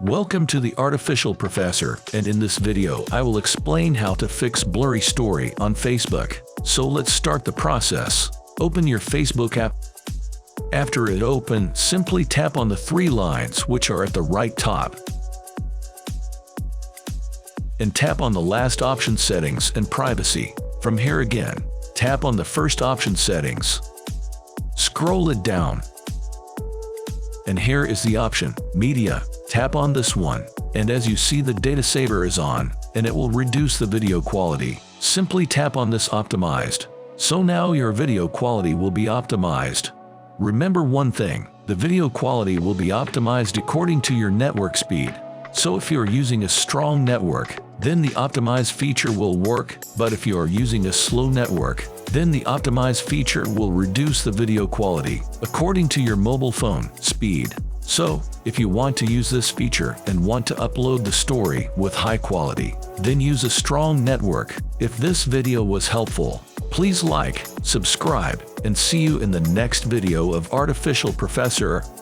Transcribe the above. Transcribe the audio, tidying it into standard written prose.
Welcome to the Artificial Professor, and in this video I will explain how to fix blurry story on Facebook. So let's start the process. Open your Facebook app. After it open, simply tap on the three lines which are at the right top. And tap on the last option, Settings and Privacy. From here again, tap on the first option, Settings. Scroll it down. And here is the option, Media. Tap on this one, and as you see the data saver is on, and it will reduce the video quality. Simply tap on this Optimized. So now your video quality will be optimized. Remember one thing, the video quality will be optimized according to your network speed. So if you're using a strong network, then the optimize feature will work, but if you are using a slow network, then the optimize feature will reduce the video quality according to your mobile phone speed. So, if you want to use this feature and want to upload the story with high quality, then use a strong network. If this video was helpful, please like, subscribe, and see you in the next video of Artificial Professor.